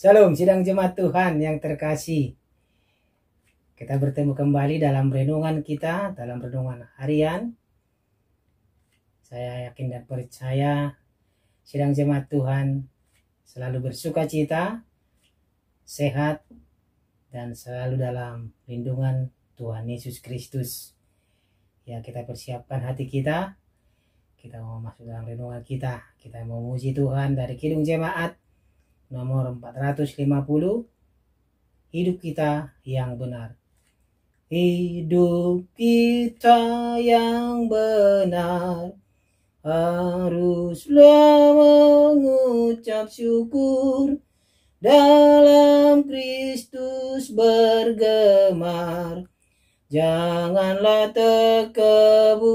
Salam sidang jemaat Tuhan yang terkasih. Kita bertemu kembali dalam renungan kita, dalam renungan harian. Saya yakin dan percaya sidang jemaat Tuhan selalu bersuka cita, sehat, dan selalu dalam lindungan Tuhan Yesus Kristus. Ya, kita persiapkan hati kita. Kita mau masuk dalam renungan kita. Kita mau memuji Tuhan dari Kidung Jemaat nomor 450, hidup kita yang benar. Hidup kita yang benar haruslah mengucap syukur, dalam Kristus bergemar, janganlah terkebur,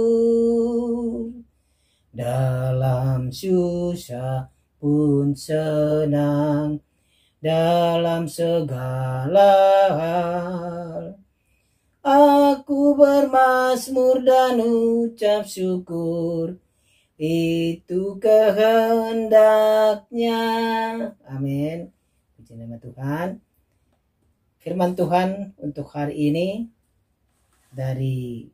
dalam susah pun senang, dalam segala hal aku bermazmur dan ucap syukur, itu kehendaknya. Amin. Puji nama Tuhan. Firman Tuhan untuk hari ini dari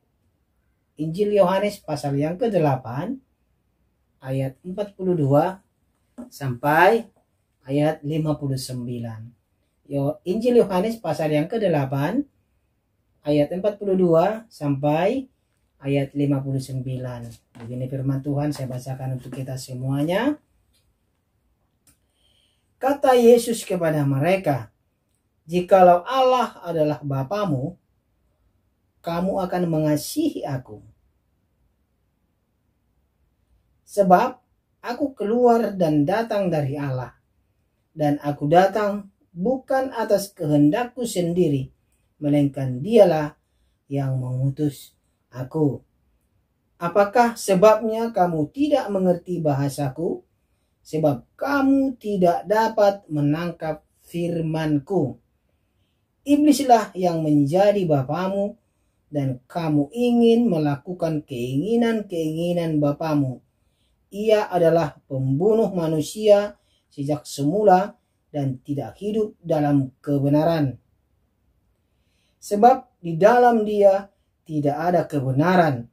Injil Yohanes pasal yang ke-8 ayat 42 sampai ayat 59. Injil Yohanes pasal yang ke-8 ayat 42 sampai ayat 59. Begini firman Tuhan, saya bacakan untuk kita semuanya. Kata Yesus kepada mereka, "Jikalau Allah adalah Bapamu, kamu akan mengasihi aku. Sebab aku keluar dan datang dari Allah, dan aku datang bukan atas kehendakku sendiri, melainkan Dialah yang mengutus aku. Apakah sebabnya kamu tidak mengerti bahasaku? Sebab kamu tidak dapat menangkap firmanku. Iblislah yang menjadi bapamu, dan kamu ingin melakukan keinginan-keinginan bapamu. Ia adalah pembunuh manusia sejak semula dan tidak hidup dalam kebenaran. Sebab di dalam dia tidak ada kebenaran.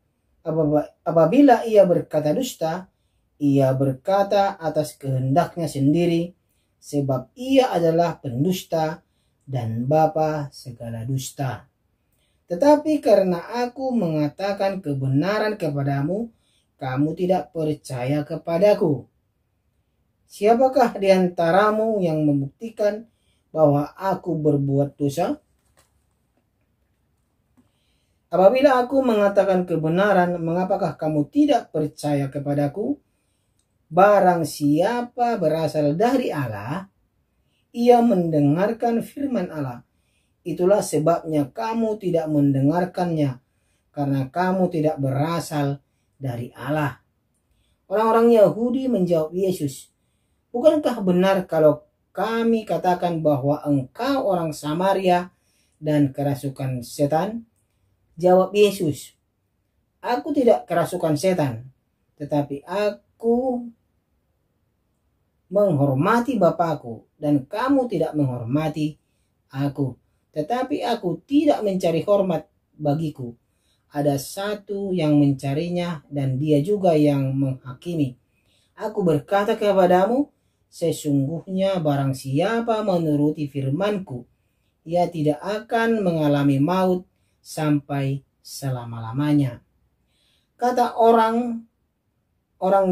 Apabila ia berkata dusta, ia berkata atas kehendaknya sendiri, sebab ia adalah pendusta dan bapa segala dusta. Tetapi karena aku mengatakan kebenaran kepadamu, kamu tidak percaya kepadaku. Siapakah di antaramu yang membuktikan bahwa aku berbuat dosa? Apabila aku mengatakan kebenaran, mengapakah kamu tidak percaya kepadaku? Barang siapa berasal dari Allah, ia mendengarkan firman Allah. Itulah sebabnya kamu tidak mendengarkannya, karena kamu tidak berasal dari Allah." Orang-orang Yahudi menjawab Yesus, "Bukankah benar kalau kami katakan bahwa engkau orang Samaria dan kerasukan setan?" Jawab Yesus, "Aku tidak kerasukan setan, tetapi aku menghormati Bapakku, dan kamu tidak menghormati aku. Tetapi aku tidak mencari hormat bagiku. Ada satu yang mencarinya, dan dia juga yang menghakimi. Aku berkata kepadamu, sesungguhnya barang siapa menuruti firmanku, ia tidak akan mengalami maut sampai selama-lamanya." Kata orang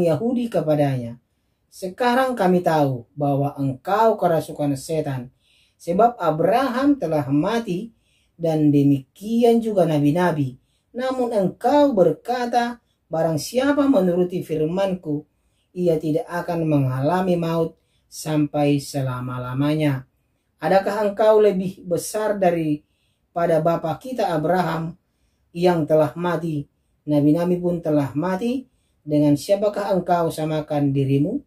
Yahudi kepadanya, "Sekarang kami tahu bahwa engkau kerasukan setan, sebab Abraham telah mati dan demikian juga nabi-nabi. Namun engkau berkata, barang siapa menuruti firmanku, ia tidak akan mengalami maut sampai selama-lamanya. Adakah engkau lebih besar daripada bapa kita Abraham yang telah mati? Nabi-nabi pun telah mati. Dengan siapakah engkau samakan dirimu?"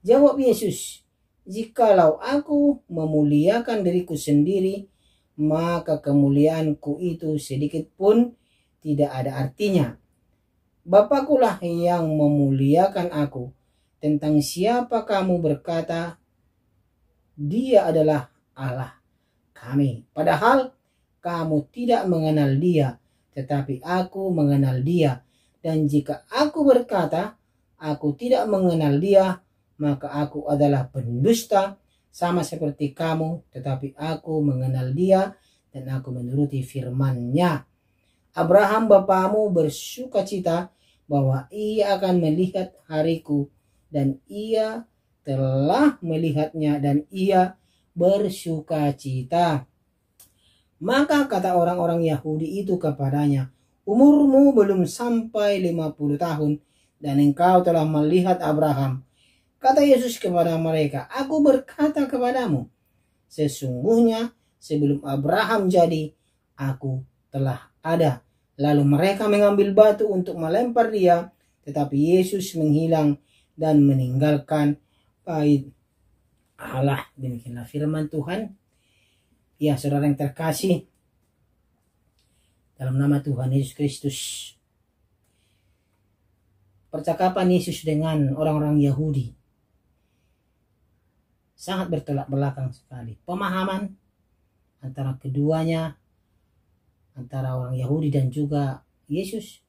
Jawab Yesus, "Jikalau aku memuliakan diriku sendiri, maka kemuliaanku itu sedikit pun tidak ada artinya. Bapakulah yang memuliakan aku. Tentang siapa kamu berkata Dia adalah Allah kami. Padahal kamu tidak mengenal Dia, tetapi aku mengenal Dia. Dan jika aku berkata, aku tidak mengenal Dia, maka aku adalah pendusta, sama seperti kamu, tetapi aku mengenal Dia dan aku menuruti firman-Nya. Abraham bapamu bersuka cita bahwa ia akan melihat hariku, dan ia telah melihatnya dan ia bersuka cita. Maka kata orang-orang Yahudi itu kepadanya, umurmu belum sampai 50 tahun dan engkau telah melihat Abraham. Kata Yesus kepada mereka, aku berkata kepadamu, sesungguhnya sebelum Abraham jadi, aku telah ada. Lalu mereka mengambil batu untuk melempar dia, tetapi Yesus menghilang dan meninggalkan bait Allah. Demikianlah firman Tuhan. Ya, saudara yang terkasih, dalam nama Tuhan Yesus Kristus, percakapan Yesus dengan orang-orang Yahudi sangat bertolak belakang sekali. Pemahaman antara keduanya, antara orang Yahudi dan juga Yesus,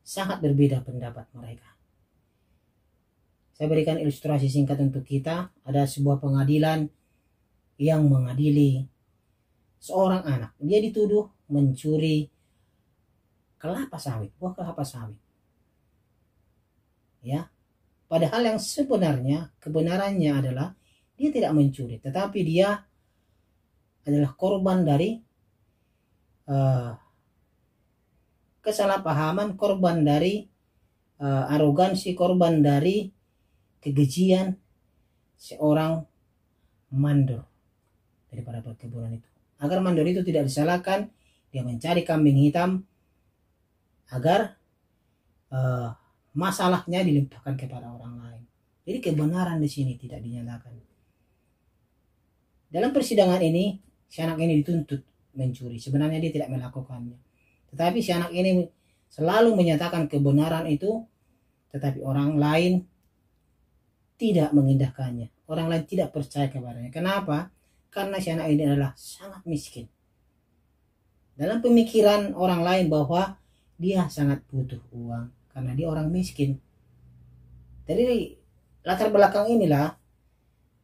sangat berbeda pendapat mereka. Saya berikan ilustrasi singkat untuk kita. Ada sebuah pengadilan yang mengadili seorang anak. Dia dituduh mencuri kelapa sawit, buah kelapa sawit. Ya, padahal yang sebenarnya kebenarannya adalah dia tidak mencuri, tetapi dia adalah korban dari kesalahpahaman, korban dari arogansi, korban dari kekejian seorang mandor daripada perkebunan itu. Agar mandor itu tidak disalahkan, dia mencari kambing hitam agar masalahnya dilimpahkan kepada orang lain. Jadi kebenaran di sini tidak dinyatakan. Dalam persidangan ini, si anak ini dituntut mencuri. Sebenarnya dia tidak melakukannya. Tetapi si anak ini selalu menyatakan kebenaran itu, tetapi orang lain tidak mengindahkannya. Orang lain tidak percaya kepadanya. Kenapa? Karena si anak ini adalah sangat miskin. Dalam pemikiran orang lain bahwa dia sangat butuh uang karena dia orang miskin. Dari latar belakang inilah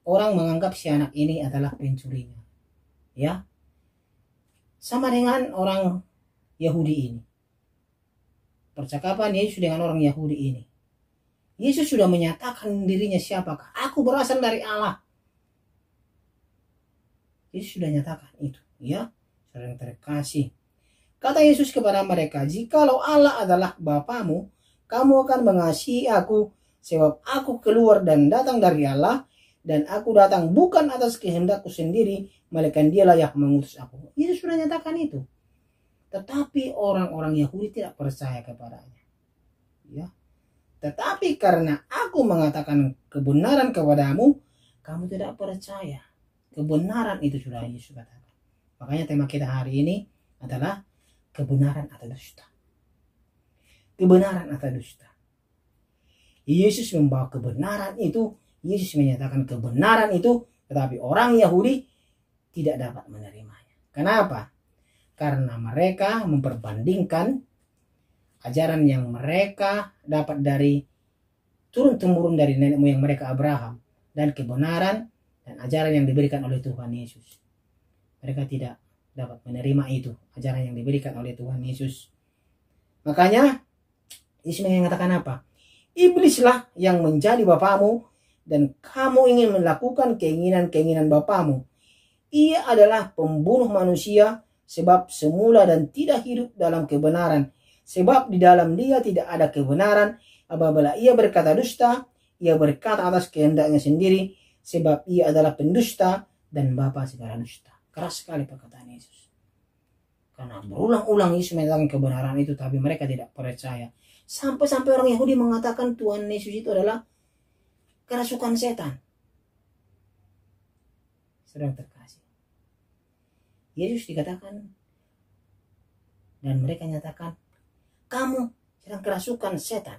orang menganggap si anak ini adalah pencurinya. Ya, sama dengan orang Yahudi ini. Percakapan Yesus dengan orang Yahudi ini. Yesus sudah menyatakan dirinya siapakah. Aku berasal dari Allah. Yesus sudah nyatakan itu. Ya, saudara yang terkasih. Kata Yesus kepada mereka, jikalau Allah adalah Bapamu, kamu akan mengasihi aku, sebab aku keluar dan datang dari Allah, dan aku datang bukan atas kehendakku sendiri, melainkan Dialah yang mengutus aku. Yesus sudah nyatakan itu. Tetapi orang-orang Yahudi tidak percaya kepadanya. Ya. Tetapi karena aku mengatakan kebenaran kepadamu, kamu tidak percaya. Kebenaran itu sudah Yesus katakan. Makanya tema kita hari ini adalah kebenaran atau dusta. Kebenaran atau dusta. Yesus membawa kebenaran itu, Yesus menyatakan kebenaran itu, tetapi orang Yahudi tidak dapat menerimanya. Kenapa? Karena mereka memperbandingkan ajaran yang mereka dapat dari turun-temurun dari nenek moyang mereka Abraham dan kebenaran dan ajaran yang diberikan oleh Tuhan Yesus. Mereka tidak dapat menerima itu, ajaran yang diberikan oleh Tuhan Yesus. Makanya Yesus mengatakan apa? Iblislah yang menjadi bapamu dan kamu ingin melakukan keinginan-keinginan bapamu. Ia adalah pembunuh manusia sebab semula dan tidak hidup dalam kebenaran. Sebab di dalam dia tidak ada kebenaran. Apabila ia berkata dusta, ia berkata atas kehendaknya sendiri, sebab ia adalah pendusta dan bapa segala dusta. Keras sekali perkataan Yesus. Karena berulang-ulang Yesus menyatakan kebenaran itu, tapi mereka tidak percaya. Sampai-sampai orang Yahudi mengatakan Tuhan Yesus itu adalah kerasukan setan. Sedang terkasih. Yesus dikatakan dan mereka nyatakan kamu sedang kerasukan setan.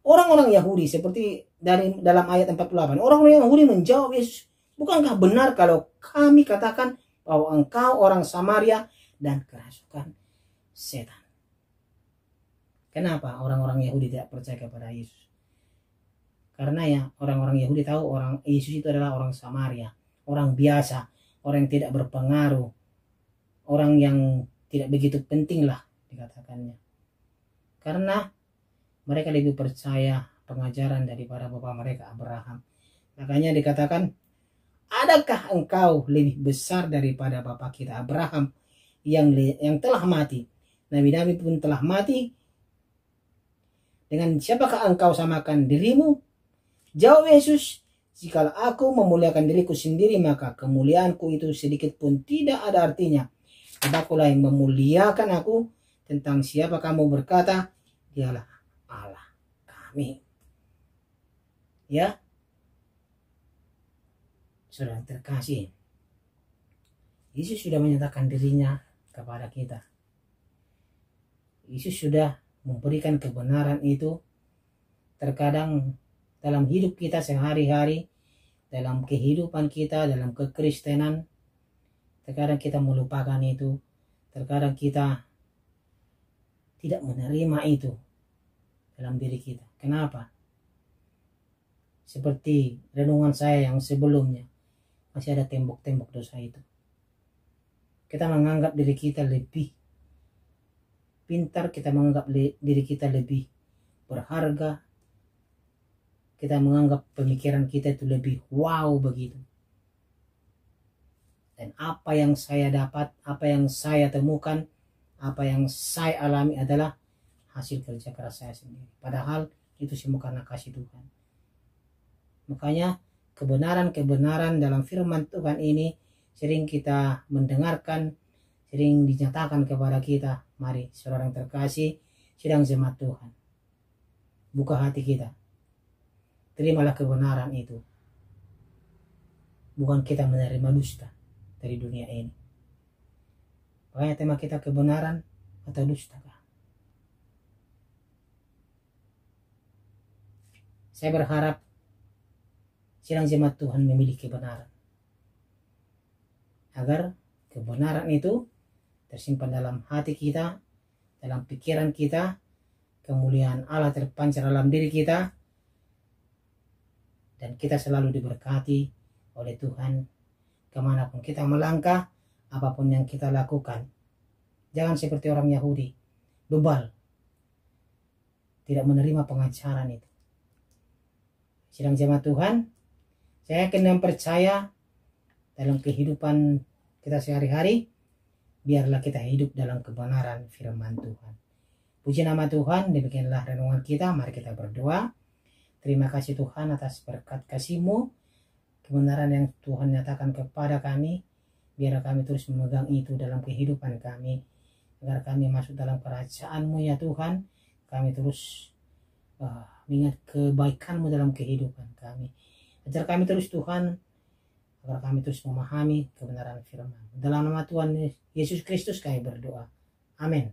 Orang-orang Yahudi seperti dalam ayat 48, orang-orang Yahudi menjawab Yesus, bukankah benar kalau kami katakan bahwa engkau orang Samaria dan kerasukan setan? Kenapa orang-orang Yahudi tidak percaya kepada Yesus? Karena ya orang-orang Yahudi tahu orang Yesus itu adalah orang Samaria, orang biasa, orang yang tidak berpengaruh, orang yang tidak begitu penting lah dikatakannya. Karena mereka lebih percaya pengajaran daripada bapak mereka Abraham. Makanya dikatakan, adakah engkau lebih besar daripada bapak kita Abraham yang telah mati? Nabi-nabi pun telah mati. Dengan siapakah engkau samakan dirimu? Jawab Yesus, jikalau aku memuliakan diriku sendiri, maka kemuliaanku itu sedikit pun tidak ada artinya. Bapakku yang memuliakan aku. Tentang siapa kamu berkata, dialah Allah kami. Ya, saudara terkasih, Yesus sudah menyatakan dirinya kepada kita. Yesus sudah memberikan kebenaran itu. Terkadang dalam hidup kita sehari-hari, dalam kehidupan kita, dalam kekristenan, terkadang kita melupakan itu. Terkadang kita tidak menerima itu dalam diri kita. Kenapa? Seperti renungan saya yang sebelumnya, masih ada tembok-tembok dosa itu. Kita menganggap diri kita lebih pintar, kita menganggap diri kita lebih berharga, kita menganggap pemikiran kita itu lebih wow begitu. Dan apa yang saya dapat, apa yang saya temukan, apa yang saya alami adalah hasil kerja keras saya sendiri. Padahal itu semua karena kasih Tuhan. Makanya kebenaran-kebenaran dalam firman Tuhan ini sering kita mendengarkan, sering dinyatakan kepada kita. Mari saudara yang terkasih, sidang jemaat Tuhan, buka hati kita, terimalah kebenaran itu. Bukan kita menerima dusta dari dunia ini. Makanya tema kita kebenaran atau dusta. Saya berharap sidang jemaat Tuhan memiliki kebenaran, agar kebenaran itu tersimpan dalam hati kita, dalam pikiran kita, kemuliaan Allah terpancar dalam diri kita, dan kita selalu diberkati oleh Tuhan kemanapun kita melangkah, apapun yang kita lakukan. Jangan seperti orang Yahudi, bebal, tidak menerima pengajaran itu. Sidang jemaat Tuhan, saya yakin dan percaya dalam kehidupan kita sehari-hari, biarlah kita hidup dalam kebenaran firman Tuhan. Puji nama Tuhan, demikianlah renungan kita. Mari kita berdoa. Terima kasih Tuhan atas berkat kasih-Mu, kebenaran yang Tuhan nyatakan kepada kami. Biar kami terus memegang itu dalam kehidupan kami, agar kami masuk dalam kerajaan-Mu ya Tuhan. Kami terus mengingat kebaikan-Mu dalam kehidupan kami. Ajar kami terus Tuhan, agar kami terus memahami kebenaran firman. Dalam nama Tuhan Yesus Kristus kami berdoa. Amin.